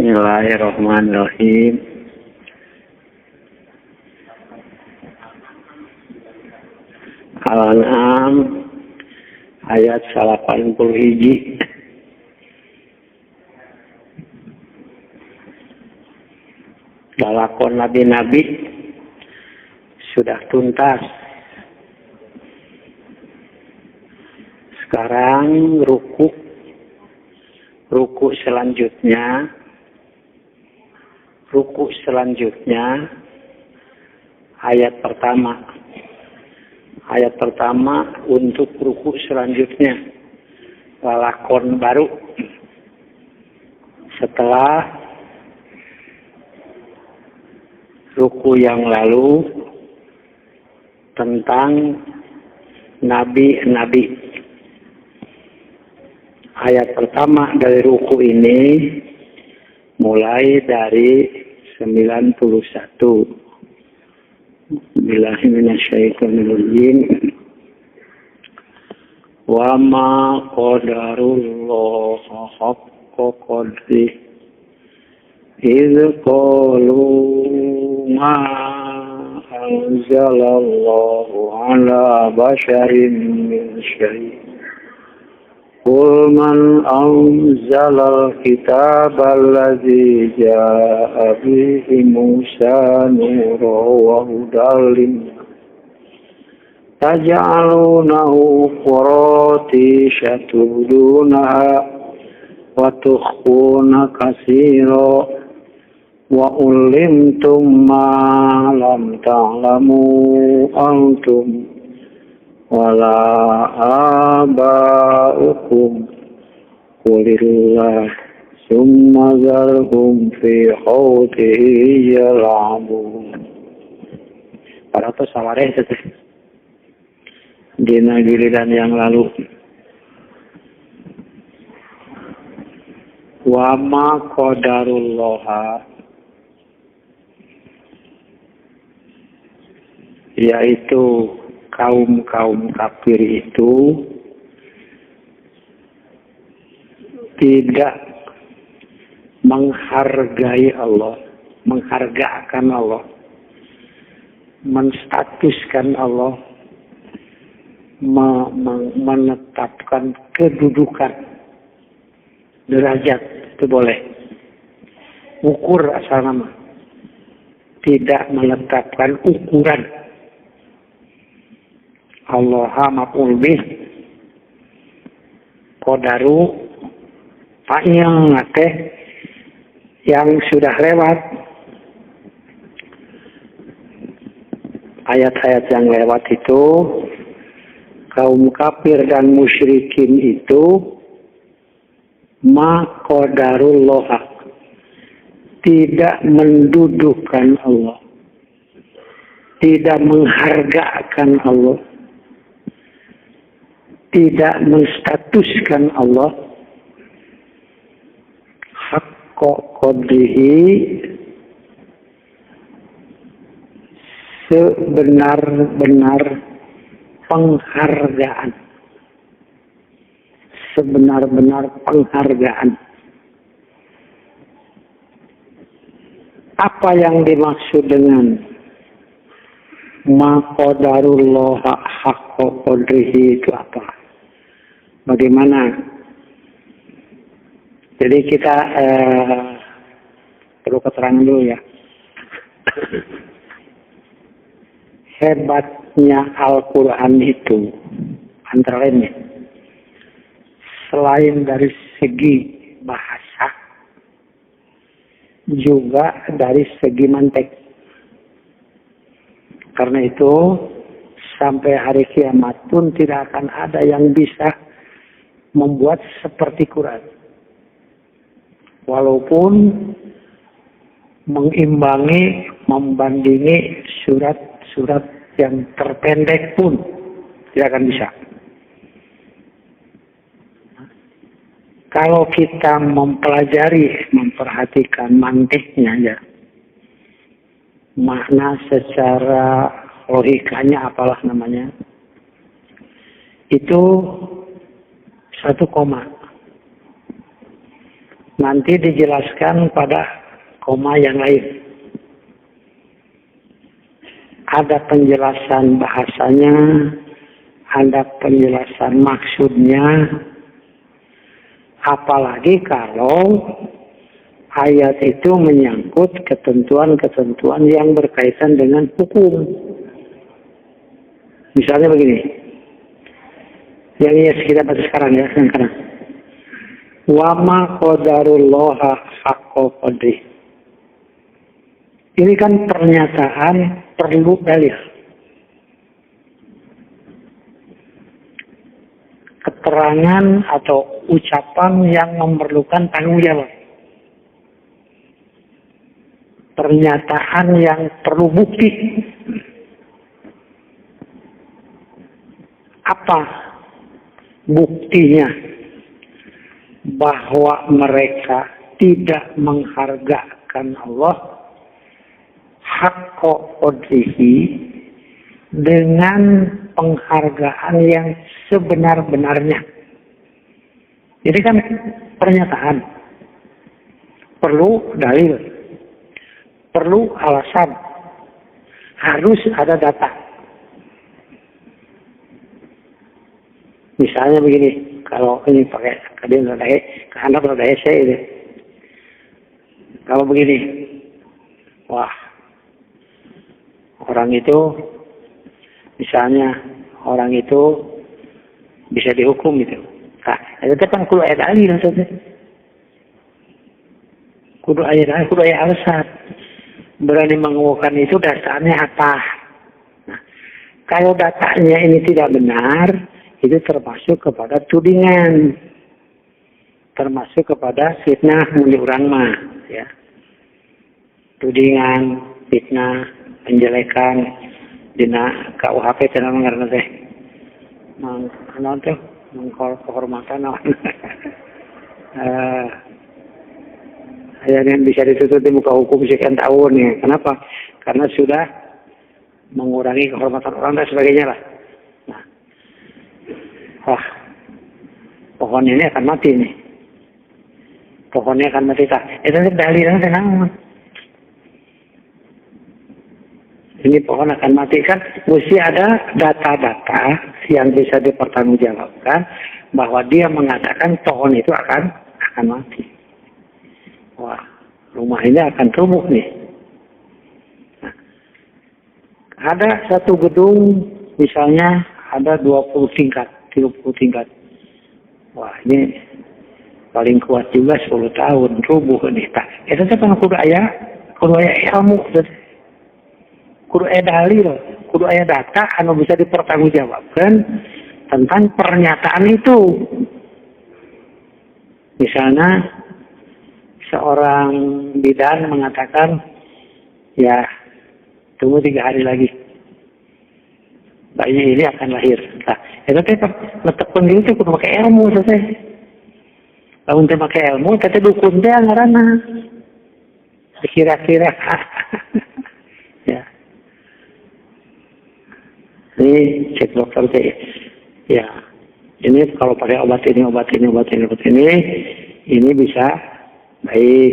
Bismillahirrahmanirrahim. Al-An'am ayat 81. Lalakon nabi-nabi sudah tuntas. Sekarang ruku selanjutnya ayat pertama untuk ruku selanjutnya lalakon baru setelah ruku yang lalu tentang nabi-nabi. Ayat pertama dari ruku ini mulai dari 91. Bismillahirrahmanirrahim. Wa ma qadarullah haqqa qadri idh qalu ma anzalallahu ala basharin min syai'. Qul man anzalal kitaba alladzi jaa'a bihi Musa nuran wa hudan lin-nas taj'alunahu quratisha tubdunaha wa tukhfuna katsiran wa ulimtum ma lam ta'lamu antum wala aba'ukum qulillah summa zarhum fi khawdihi yal'abun. Para to sawareh teh dina giliran yang lalu. Wa ma qadarullah, yaitu kaum kafir itu tidak menghargai Allah, menghargakan Allah, menstatuskan Allah, menetapkan kedudukan derajat itu boleh. Ukur asal nama, tidak menetapkan ukuran. Allah maf'ul bih qadaru fa'il teh yang sudah lewat, ayat-ayat yang lewat itu kaum kafir dan musyrikin itu ma qadarullah, tidak mendudukan Allah, tidak menghargakan Allah, tidak menstatuskan Allah haqqa qadrihi, sebenar-benar penghargaan, Apa yang dimaksud dengan ma qadarullah haqqa qadrihi itu apa? Bagaimana? Jadi kita perlu keterangan dulu ya. Hebatnya Al-Quran itu antara lainnya, selain dari segi bahasa, juga dari segi mantek. Karena itu sampai hari kiamat pun tidak akan ada yang bisa membuat seperti Quran. Walaupun mengimbangi, membandingi surat-surat yang terpendek pun tidak akan bisa. Kalau kita mempelajari, memperhatikan mantiknya ya, makna secara logikanya apalah namanya, itu satu koma. Nanti dijelaskan pada koma yang lain. Ada penjelasan bahasanya, ada penjelasan maksudnya. Apalagi kalau ayat itu menyangkut ketentuan-ketentuan yang berkaitan dengan hukum. Misalnya begini, yang kita baca sekarang ya, sekarang. Wa ma qadarullaha haqqa qadrih. Ini kan pernyataan perlu dalil. Keterangan atau ucapan yang memerlukan tanggung jawab. Pernyataan yang perlu bukti. Apa buktinya bahwa mereka tidak menghargakan Allah haqqa qadrihi dengan penghargaan yang sebenar-benarnya. Ini kan pernyataan. Perlu dalil. Perlu alasan. Harus ada data. Misalnya begini, kalau ini pakai kalian berada saya ini. Kalau begini, wah, orang itu, misalnya orang itu bisa dihukum gitu. Nah, itu kan kudu ayat dalil maksudnya. Kudu ayat alasan. Berani mengukuhkan itu dasarnya apa? Nah, kalau datanya ini tidak benar, itu termasuk kepada tudingan, termasuk kepada fitnah muli urang mah, ya. Tudingan, fitnah, penjelekan, dina KUHP cenah ngaranna teh. Naon teh? Kehormatan naon. Yang bisa ditutup di muka hukum sekian tahun ya. Kenapa? Karena sudah mengurangi kehormatan orang dan sebagainya lah. Wah, pohon ini akan mati nih. Pohonnya akan mati tak? Itu dalilnya tenang. Ini pohon akan mati kan? Mesti ada data-data yang bisa dipertanggungjawabkan bahwa dia mengatakan pohon itu akan mati. Wah, rumah ini akan rubuh nih. Nah, ada satu gedung, misalnya ada 20 tingkat. 30 tingkat. Wah, ini paling kuat juga 10 tahun rubuh nih. Itu kan kudu aya ilmu, kudu aya dalil, kudu aya data anu bisa dipertanggungjawabkan tentang pernyataan itu. Misalnya seorang bidan mengatakan, ya tunggu 3 hari lagi bayi ini akan lahir. Nah, itu tetap letakkan gitu kudu pakai ilmu selesai. Lamun teu make ilmu, teh dukun teh ngaranna. Kira-kira. Ya. Ini cek dokter teh. Ya. Ini kalau pakai obat ini bisa baik.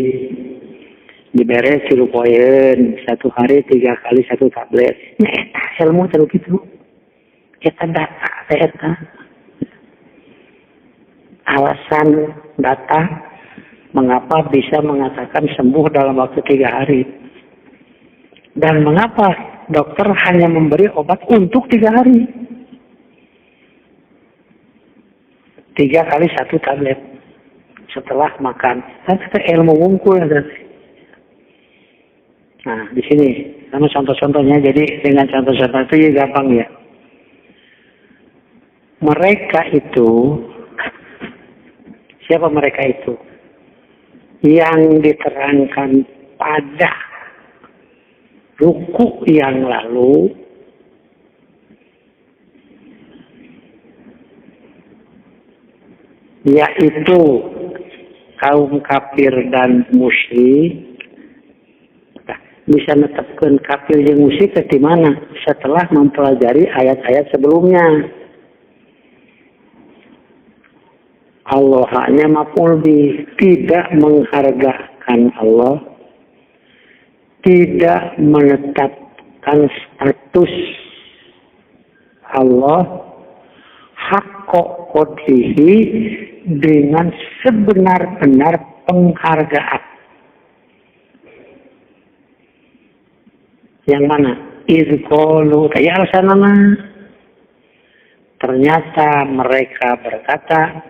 Dibere cirupoyeun 1 hari 3 kali 1 tablet. Nah, ilmu terus gitu. Kita data, alasan data mengapa bisa mengatakan sembuh dalam waktu 3 hari dan mengapa dokter hanya memberi obat untuk 3 hari 3 kali 1 tablet setelah makan. Kan kita ilmu wungkul ya. Nah di sini sama contoh-contohnya, jadi dengan contoh-contoh itu ya gampang ya. Mereka itu, siapa mereka itu? Yang diterangkan pada ruku yang lalu, yaitu kaum kafir dan musyrik. Bisa menetapkan kafir dan musyrik di mana? Setelah mempelajari ayat-ayat sebelumnya. Allah hanya maf'ul bih, tidak menghargakan Allah, tidak menetapkan status Allah haqqa qadrihi dengan sebenar-benar penghargaan. Yang mana? Izqalu kayak alasanana. Ternyata mereka berkata,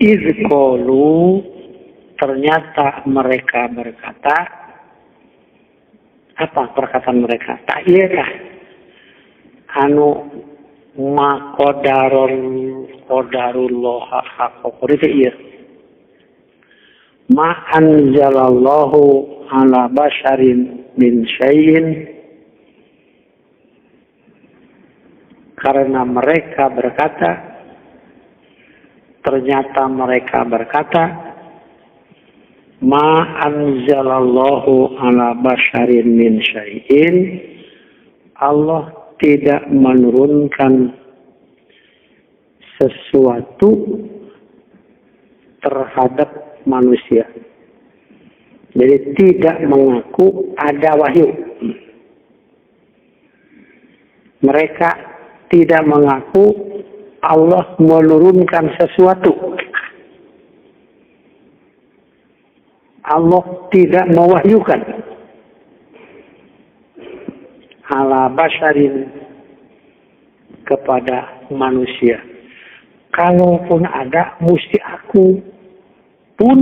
izqalu, ternyata mereka berkata, apa perkataan mereka? Tak iya kah? Anu ma qadarullah haqqa qadrihi iya. Ma anzalallahu ala basharin min syai'in, karena mereka berkata, ternyata mereka berkata, ma anzalallahu ala basharin min syai'in, Allah tidak menurunkan sesuatu terhadap manusia. Jadi tidak mengaku ada wahyu. Mereka tidak mengaku Allah menurunkan sesuatu. Allah tidak mewahyukan ala basharin kepada manusia. Kalaupun ada, mesti aku pun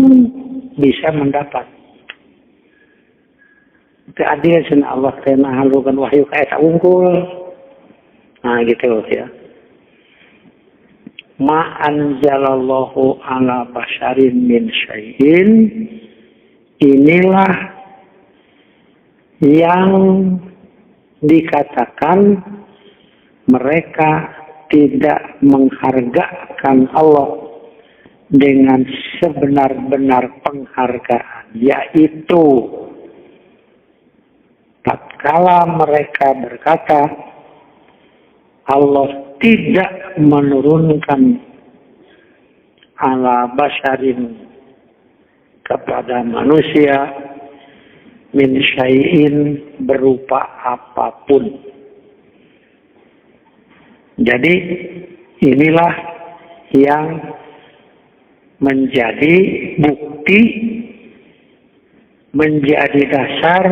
bisa mendapat. Keadilan Allah karena halukan wahyu kayak tak unggul. Nah gitu ya. Ma anzalallahu ala basharin min syai'in, inilah yang dikatakan mereka tidak menghargakan Allah dengan sebenar-benar penghargaan, yaitu tatkala mereka berkata Allah tidak menurunkan ala basharin kepada manusia min syai'in berupa apapun. Jadi inilah yang menjadi bukti, menjadi dasar,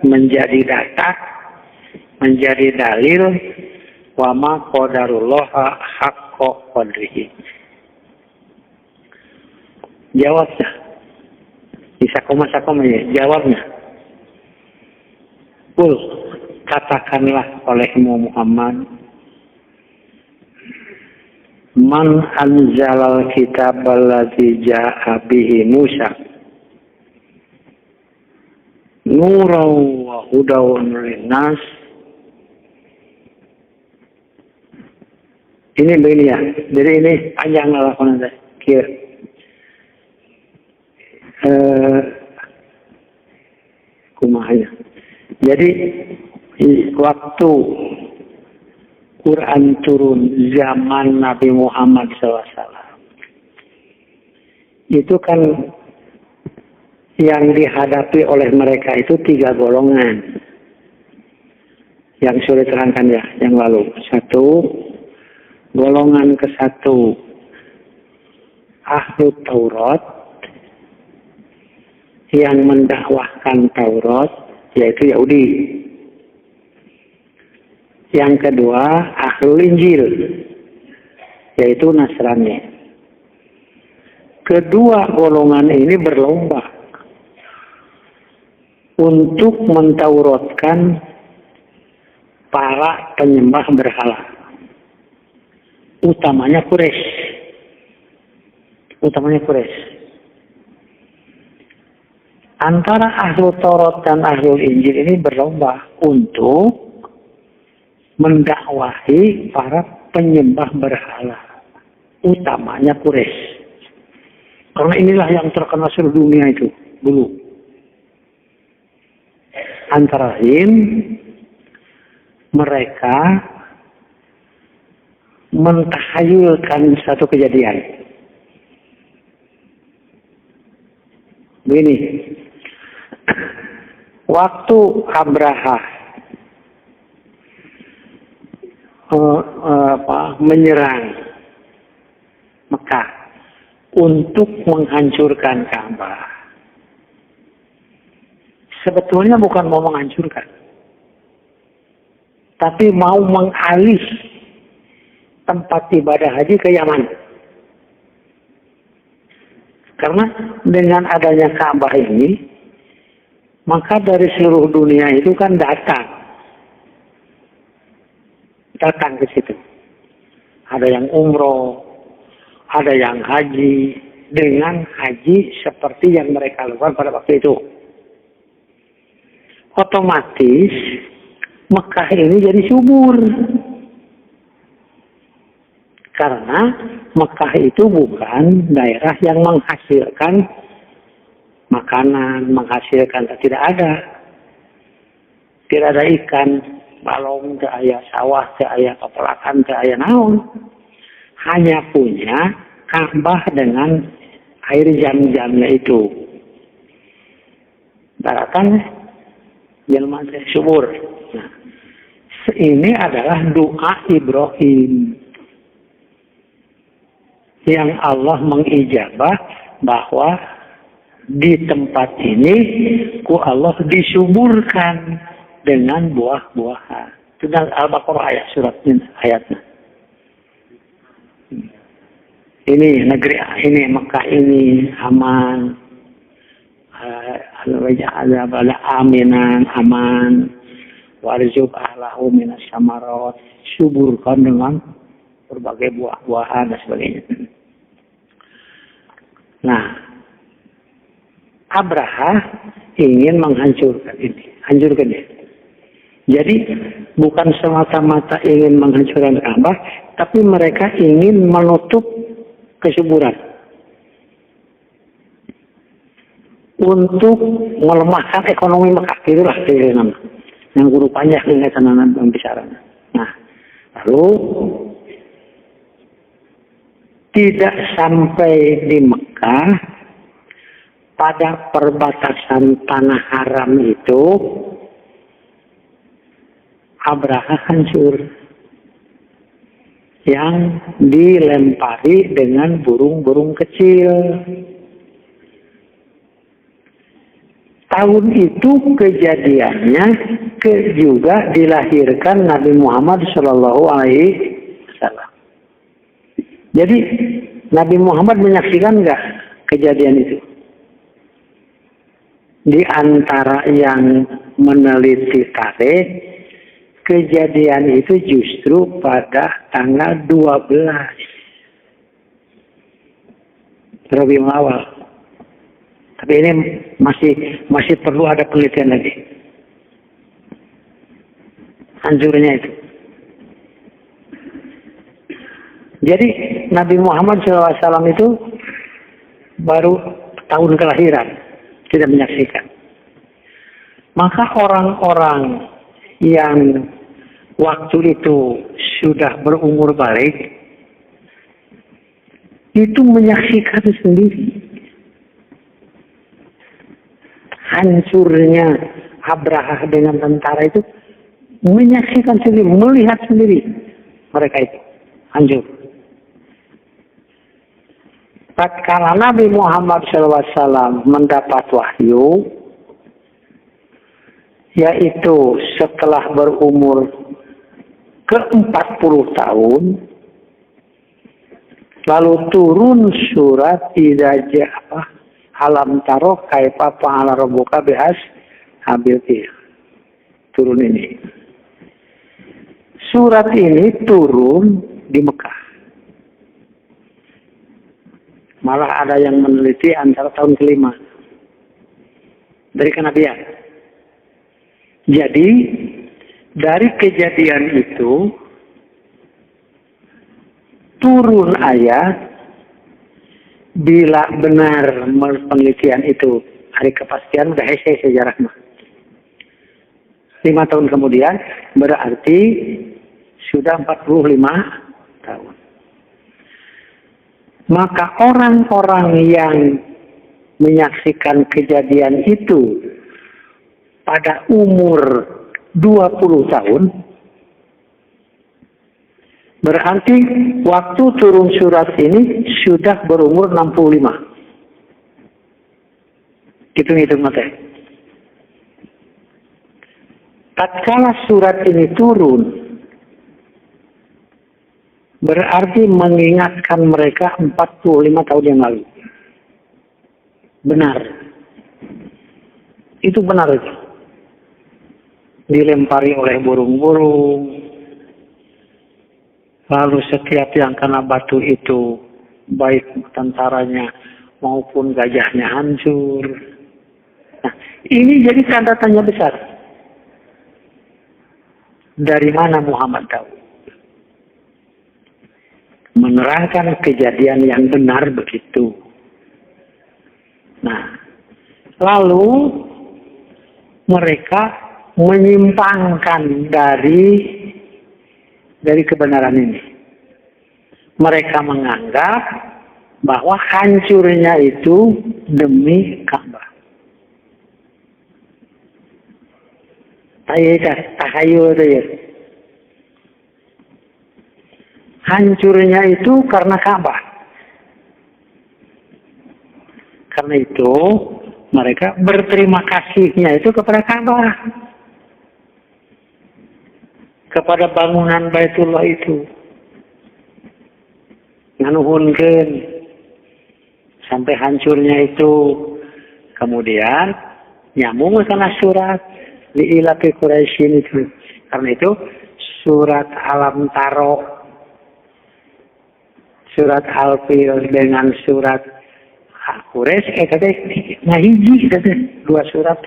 menjadi data, menjadi dalil wa ma qadarullaha haqqa qadrihi. Jawabnya. Bisa koma-koma ya, jawabnya. Qul, katakanlah olehmu Muhammad, man anzalal kitab allazi ja'a bihi Musa nuran wa hudawan linnas. Ini begini ya, jadi ini panjang lakukan saya kira. Kumahnya. Jadi waktu Quran turun zaman Nabi Muhammad SAW, itu kan yang dihadapi oleh mereka itu 3 golongan. Yang sudah terangkan ya, yang lalu. 1, golongan ke-1, Ahlu Taurat, yang mendakwahkan Taurat, yaitu Yahudi. Yang kedua, Ahlul Injil, yaitu Nasrani. Kedua golongan ini berlomba untuk mentauratkan para penyembah berhala, utamanya Quraisy. Antara Ahlul Taurat dan Ahlul Injil ini berlomba untuk mendakwahi para penyembah berhala, utamanya Quraisy. Karena inilah yang terkenal seluruh dunia itu dulu. Antara lain mereka mentahayulkan satu kejadian. Begini, waktu Abraha menyerang Mekah untuk menghancurkan Ka'bah, sebetulnya bukan mau menghancurkan, tapi mau mengalih tempat ibadah haji ke Yaman. Karena dengan adanya Ka'bah ini, maka dari seluruh dunia itu kan datang ke situ. Ada yang umroh, ada yang haji, dengan haji seperti yang mereka lakukan pada waktu itu. Otomatis Mekah ini jadi subur. Karena Mekah itu bukan daerah yang menghasilkan makanan, menghasilkan, tidak ada. Tidak ada ikan, balong, ke ayah sawah, ke ayah pepelakan, ke ayah naon. Hanya punya Ka'bah dengan air jam-jamnya itu. Daratan jelma subur. Nah, ini adalah doa Ibrahim yang Allah mengijabah bahwa di tempat ini ku Allah disuburkan dengan buah-buahan. Itu dalam Al-Baqarah ayat surat ayatnya. Ini negeri ini, Mekah ini aman. Ada aminan, aman. Warzuq ahlahu minas samarat. Suburkan dengan berbagai buah-buahan dan sebagainya. Nah, Abraha ingin menghancurkan ini, hancurkan ini. Jadi bukan semata-mata ingin menghancurkan Ka'bah, tapi mereka ingin menutup kesuburan untuk melemahkan ekonomi Mekah. Itulah nama yang guru panjang dengan tanaman pembicaraan. Nah, lalu tidak sampai di Mekah, pada perbatasan tanah haram itu Abraha hancur, yang dilempari dengan burung-burung kecil. Tahun itu kejadiannya juga dilahirkan Nabi Muhammad Shallallahu Alaihi Wasallam. Jadi Nabi Muhammad menyaksikan nggak kejadian itu? Di antara yang meneliti tarikh, kejadian itu justru pada tanggal 12 Rabiul Awal. Tapi ini masih perlu ada penelitian lagi. Hancurnya itu. Jadi Nabi Muhammad SAW itu baru tahun kelahiran, tidak menyaksikan. Maka orang-orang yang waktu itu sudah berumur balik itu menyaksikan sendiri hancurnya Abraha dengan tentara itu, menyaksikan sendiri, melihat sendiri mereka itu hancur. Tatkala Nabi Muhammad SAW mendapat wahyu, yaitu setelah berumur ke-40 tahun, lalu turun surat Idza alam taro kaifa fa'ala rabbuka bihas habil. Turun ini. Surat ini turun di Mekah. Malah ada yang meneliti antara tahun ke-5 dari kenabian. Jadi dari kejadian itu turun ayat, bila benar penelitian itu hari kepastian udah selesai sejarah mah. 5 tahun kemudian berarti sudah 45 tahun. Maka orang-orang yang menyaksikan kejadian itu pada umur 20 tahun, berarti waktu turun surat ini sudah berumur 65. Hitung-hitung mata. Tatkala surat ini turun, berarti mengingatkan mereka 45 tahun yang lalu. Benar. Itu benar itu. Dilempari oleh burung-burung. Lalu setiap yang kena batu itu, baik tentaranya maupun gajahnya hancur. Nah, ini jadi tanda tanya besar. Dari mana Muhammad tahu? Menerangkan kejadian yang benar begitu. Nah, lalu mereka menyimpangkan dari kebenaran ini. Mereka menganggap bahwa hancurnya itu demi Ka'bah. Tahayul itu ya. Hancurnya itu karena Ka'bah. Karena itu mereka berterima kasihnya itu kepada Ka'bah. Kepada bangunan Baitullah itu. Nganuhunkeun sampai hancurnya itu. Kemudian nyambung sana surat di ilafi Quraisyin itu. Karena itu surat Alam Taro, surat Al-Fil dengan surat Quraisy katanya hiji katanya dua surat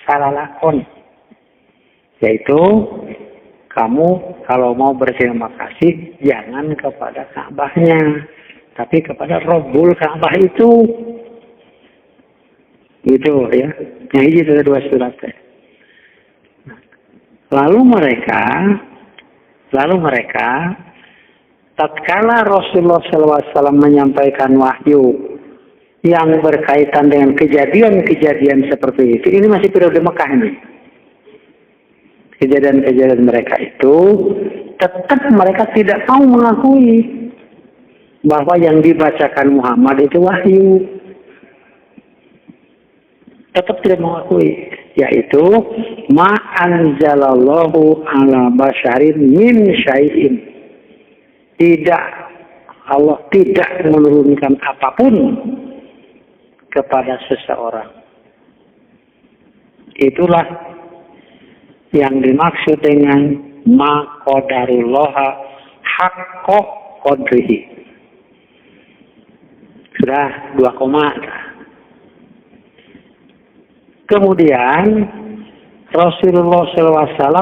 salah lakon. Yaitu kamu kalau mau berterima kasih jangan kepada Ka'bahnya, tapi kepada Rabbul Ka'bah itu. Gitu ya. Nah, ini ada dua surat. Lalu mereka tatkala Rasulullah SAW menyampaikan wahyu yang berkaitan dengan kejadian-kejadian seperti itu, ini masih periode Mekah ini. Kejadian-kejadian mereka itu tetap mereka tidak mau mengakui bahwa yang dibacakan Muhammad itu wahyu. Tetap tidak mengakui, yaitu ma anzalallahu ala basyarin min syai'in. Tidak, Allah tidak menurunkan apapun kepada seseorang. Itulah yang dimaksud dengan ma qadarullaha haqqa qadrihi. Sudah 2 koma. Kemudian Rasulullah SAW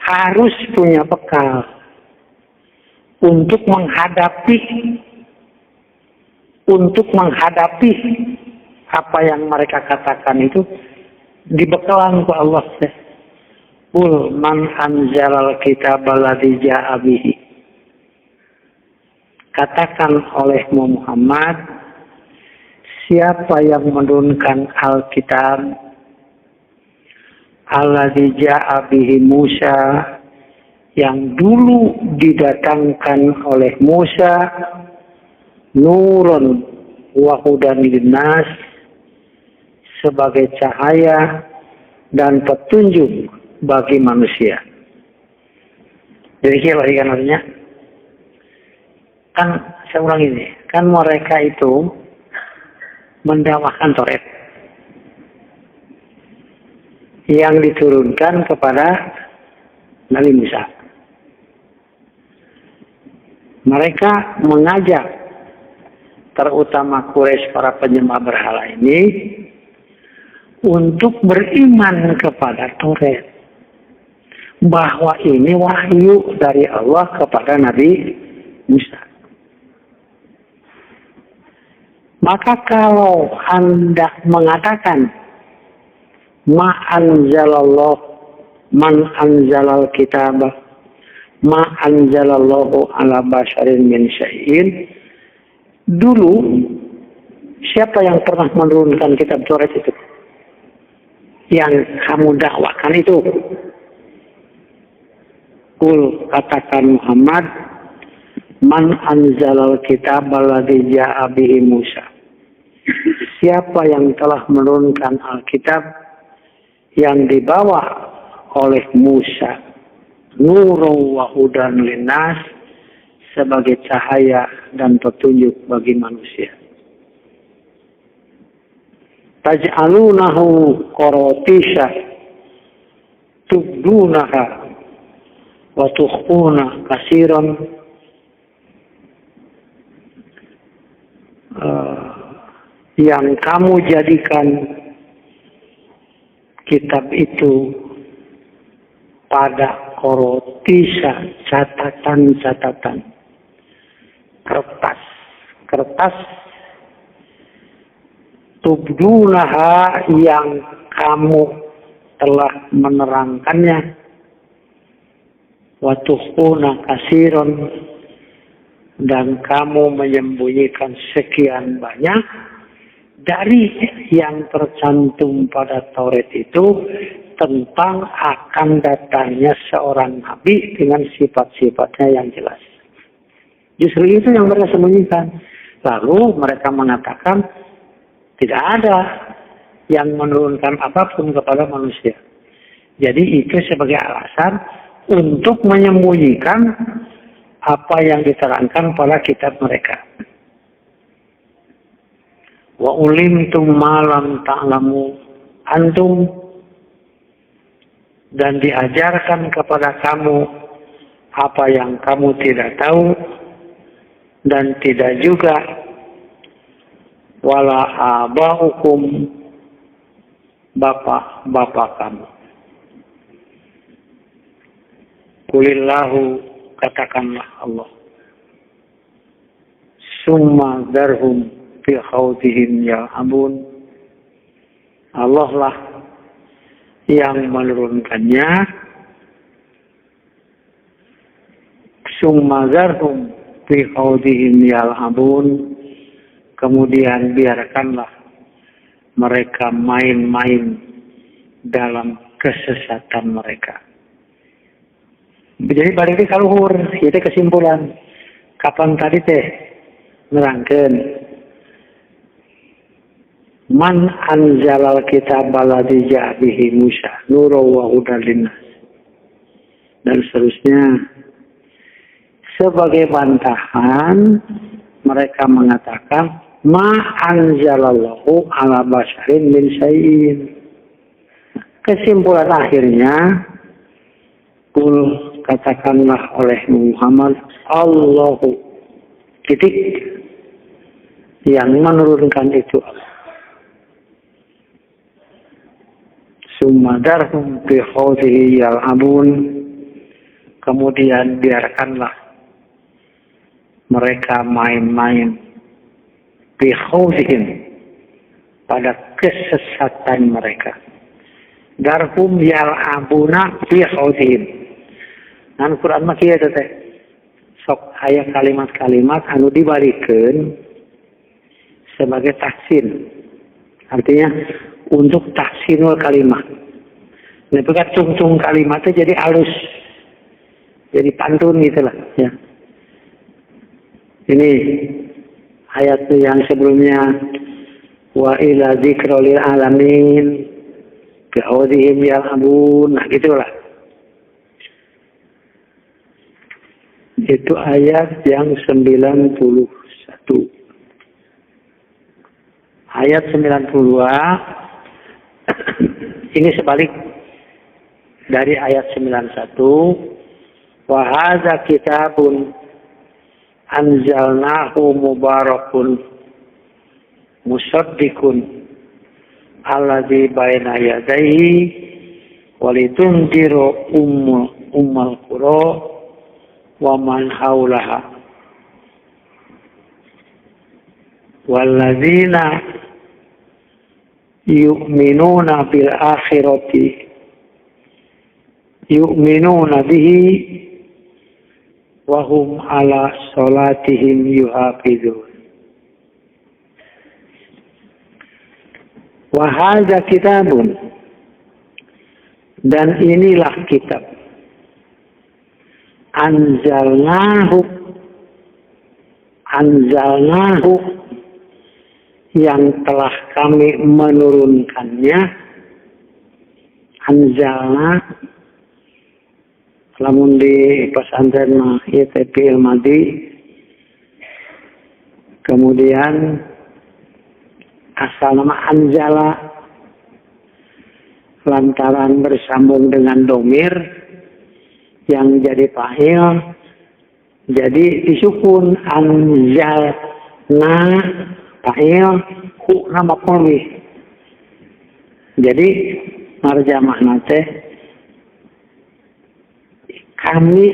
harus punya bekal untuk menghadapi apa yang mereka katakan itu, dibekalan ke Allah. Qul man anzalal kitaba alladzi ja'a bihi. Katakan oleh Muhammad, siapa yang menurunkan Alkitab alladzi ja'a bihi Musa, yang dulu didatangkan oleh Musa, nurun wa hudan linnas, sebagai cahaya dan petunjuk bagi manusia. Jadi kira kan artinya, kan saya ulang ini, kan mereka itu mendakwahkan Taurat yang diturunkan kepada Nabi Musa. Mereka mengajak terutama Quraisy, para penyembah berhala ini, untuk beriman kepada Taurat, bahwa ini wahyu dari Allah kepada Nabi Musa. Maka kalau Anda mengatakan ma anzalallah man anzalal kitab, ma anzalallahu ala basyarin min syai'in. Dulu siapa yang pernah menurunkan kitab Taurat itu? Yang kamu dakwakan itu. Kul, katakan Muhammad, man anzalal kitab alladzi ja'a bihi Musa. Siapa yang telah menurunkan Alkitab yang dibawa oleh Musa, nurun wa hudan linnas, sebagai cahaya dan petunjuk bagi manusia. Taj'alunahu qaratisha tubdunaha wa tukhfuna katsiran. Yang kamu jadikan kitab itu pada korotisa, catatan-catatan, kertas tubdunaha yang kamu telah menerangkannya, wa tukhfuna katsiran, dan kamu menyembunyikan sekian banyak dari yang tercantum pada Taurat itu tentang akan datangnya seorang nabi dengan sifat-sifatnya yang jelas. Justru itu yang mereka sembunyikan. Lalu mereka mengatakan tidak ada yang menurunkan apapun kepada manusia. Jadi itu sebagai alasan untuk menyembunyikan apa yang diterangkan pada kitab mereka. Wa ulimtum ma lam ta'lamu antum, dan diajarkan kepada kamu apa yang kamu tidak tahu dan tidak juga wala abaukum, bapak-bapak kamu. Qulillahu, katakanlah Allah, summa darhum fi khawdihim yal'abun. Allah lah yang menurunkannya. Summa darhum fi khawdihim yal'abun. Kemudian biarkanlah mereka main-main dalam kesesatan mereka. Jadi balik ke kaluhur, itu kesimpulan. Kapan tadi teh nerangkeun man anzalal kitab alladzi ja'a bihi Musa nurun wa hudan linnas, dan seterusnya. Sebagai bantahan mereka mengatakan ma anzalallahu ala basyarin min syai'in. Kesimpulan akhirnya, kul, katakanlah oleh Muhammad, Allahu titik, yang menurunkan itu Allah. Summa darhum bi khawdihi yal'abun. Kemudian biarkanlah mereka main-main bi khawdihim, pada kesesatan mereka. Darhum yal'abuna bi khawdihim. Nah, Quran mah kieu teh. Sok aya kalimat-kalimat anu dibalikeun sebagai tahsin. Artinya untuk tahsinul kalimat. Nah, bekat cung-cung kalimatnya jadi halus. Jadi pantun gitulah ya. Ini ayat yang sebelumnya, wa ila dzikril alamin bi audihim yal'abun. Nah, gitulah. Itu ayat yang 91. Ayat 92 ini sebalik dari ayat 91. Wa hadza kitabun anzalnahu mubarakun musaddiqun alladzi baina yadayhi walitunziru ummal qura wa man haulaha walladzina yu'minuna bil akhirati yu'minuna bihi Wahum ala sholatihim yuhafidun. Wahada kitabun, dan inilah kitab. Anzalnahu, yang telah kami menurunkannya. Anzalna, lamun di pesantren mah itu fi'il madhi. Kemudian asal nama anzala lantaran bersambung dengan domir yang jadi fa'il, jadi disukun anzalna fa'il, hu nama maf'ul. Jadi marja makna teh kami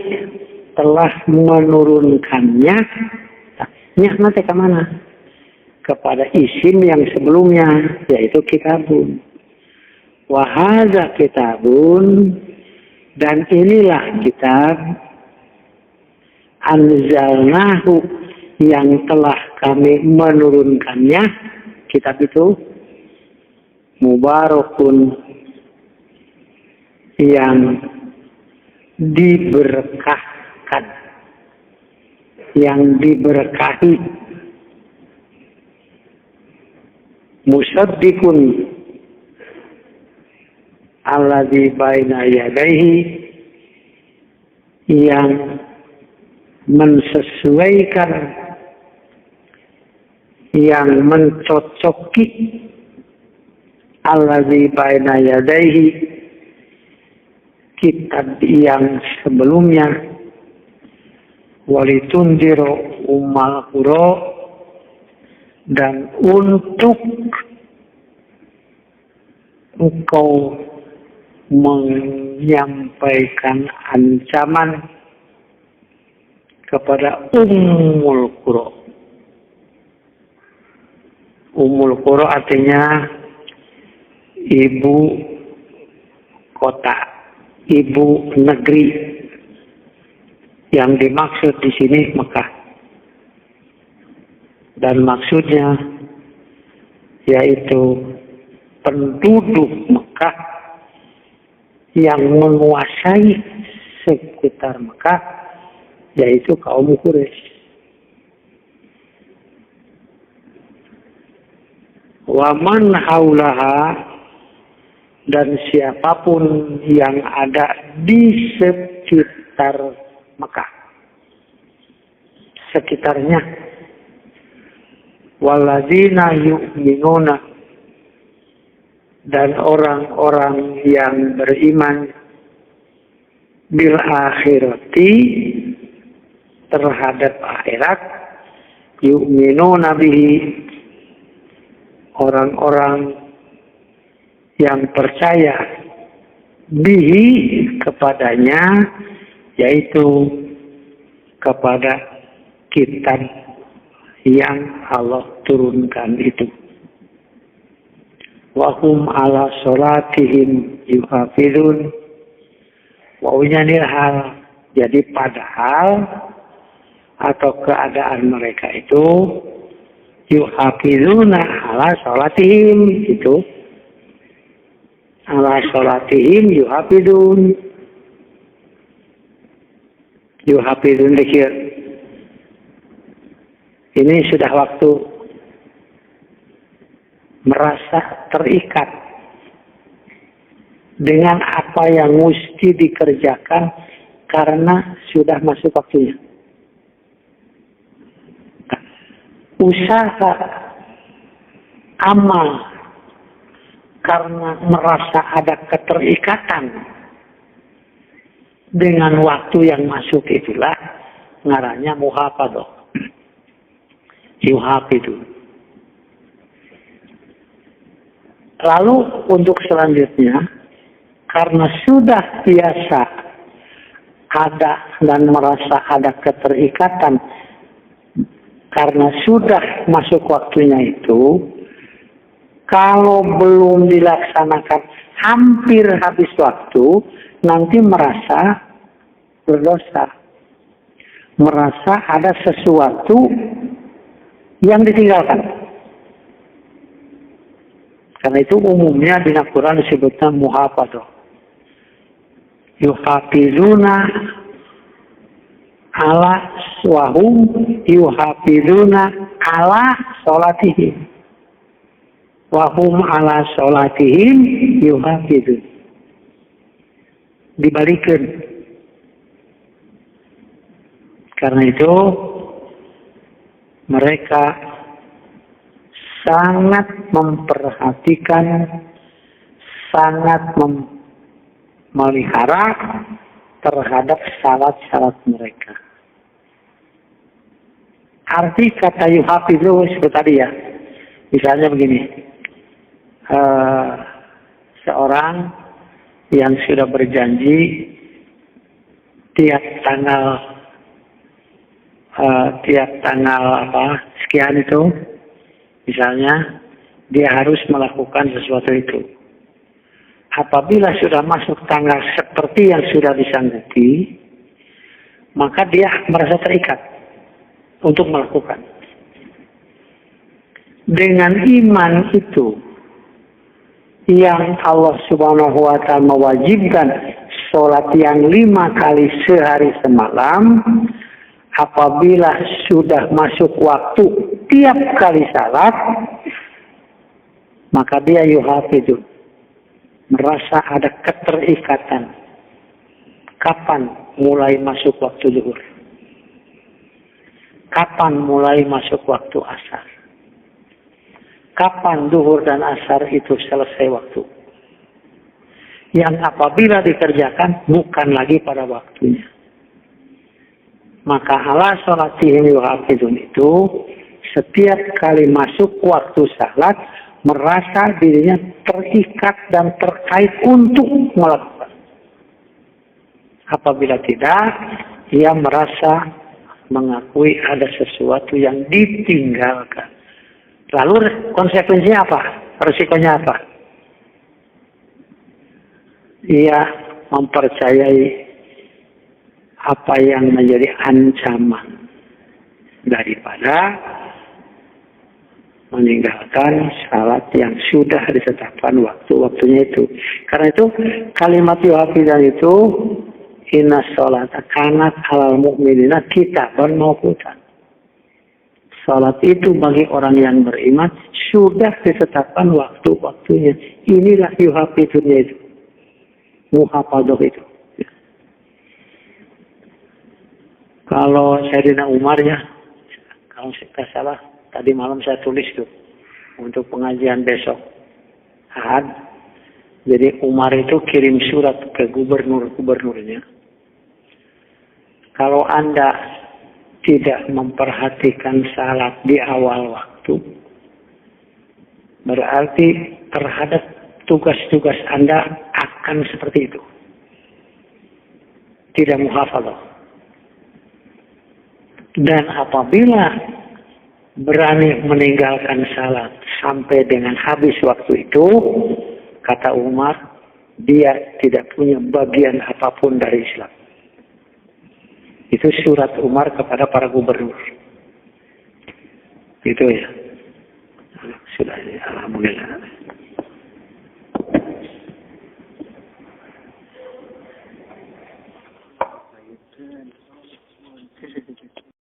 telah menurunkannya. Nya nanti ke mana? Kepada isim yang sebelumnya, yaitu kitabun. Wahada kitabun, dan inilah kitab. Anzalnahu, yang telah kami menurunkannya. Kitab itu mubarakun, yang diberkahkan, yang diberkahi. Musaddiqun alladzi baina yadayhi, yang mensesuaikan, yang mencocoki alladzi baina yadayhi, kitab yang sebelumnya. Walitundiru ummal qura, dan untuk engkau menyampaikan ancaman kepada ummul qura. Ummul qura artinya ibu kota, ibu negeri. Yang dimaksud di sini Mekah. Dan maksudnya yaitu penduduk Mekah yang menguasai sekitar Mekah, yaitu kaum Quraisy. Wa man haulaha, dan siapapun yang ada di sekitar Mekah, sekitarnya. Walladzina yu'minuna, dan orang-orang yang beriman bil akhirati, terhadap akhirat. Yu'minuna bihi, orang-orang yang percaya bihi, kepadanya, yaitu kepada kitab yang Allah turunkan itu. Wahum ala sholatihim yuhafidun. Wawunya nilhal, jadi padahal atau keadaan mereka itu yuhafiduna ala sholatihim, itu ala sholatihim yuhafidun. Yuhafidun dikir. Ini sudah waktu merasa terikat dengan apa yang mesti dikerjakan karena sudah masuk waktunya. Usaha amal karena merasa ada keterikatan dengan waktu yang masuk, itulah ngarannya muhafadah. Yuhafidu. Lalu untuk selanjutnya, karena sudah biasa ada dan merasa ada keterikatan, karena sudah masuk waktunya itu, kalau belum dilaksanakan hampir habis waktu, nanti merasa berdosa. merasa ada sesuatu yang ditinggalkan. Karena itu umumnya di Al-Quran disebutnya muhafadah. Yuhafizuna ala wahum yuhafizuna ala sholatihim. Wahum ala sholatihim yuhafizun. Dibalikan. Karena itu mereka sangat memperhatikan, sangat memelihara terhadap syarat-syarat mereka. Arti kata yuhafizu seperti tadi ya. Misalnya begini, seorang yang sudah berjanji tiap tanggal sekian itu, misalnya dia harus melakukan sesuatu itu. Apabila sudah masuk tanggal seperti yang sudah disanggupi, maka dia merasa terikat untuk melakukan. Dengan iman itu yang Allah Subhanahu wa Ta'ala mewajibkan sholat yang 5 kali sehari semalam, apabila sudah masuk waktu tiap kali salat, maka dia yuhafidun, merasa ada keterikatan. Kapan mulai masuk waktu zuhur? Kapan mulai masuk waktu asar? Kapan zuhur dan asar itu selesai waktu? Yang apabila dikerjakan bukan lagi pada waktunya. Maka ala sholatihim yuhafizun itu setiap kali masuk waktu salat merasa dirinya terikat dan terkait untuk melakukan. Apabila tidak, ia merasa mengakui ada sesuatu yang ditinggalkan. Lalu konsekuensinya apa? Resikonya apa? Ia mempercayai apa yang menjadi ancaman daripada meninggalkan salat yang sudah ditetapkan waktu-waktunya itu. Karena itu kalimat yuhafizan itu inna sholata kanat alal mu'minina kitaban mawqutan. Salat itu bagi orang yang beriman sudah ditetapkan waktu-waktunya. Inilah yuhafizunnya itu. Muhafadah itu. Kalau Sayyidina Umar ya, kalau saya salah, tadi malam saya tulis tuh untuk pengajian besok Ahad. Jadi Umar itu kirim surat ke gubernur-gubernurnya. Kalau Anda tidak memperhatikan salat di awal waktu, berarti terhadap tugas-tugas Anda akan seperti itu. Tidak muhafadah. Dan apabila berani meninggalkan salat sampai dengan habis waktu itu, kata Umar, dia tidak punya bagian apapun dari Islam. Itu surat Umar kepada para gubernur. Itu ya. Sudah, alhamdulillah.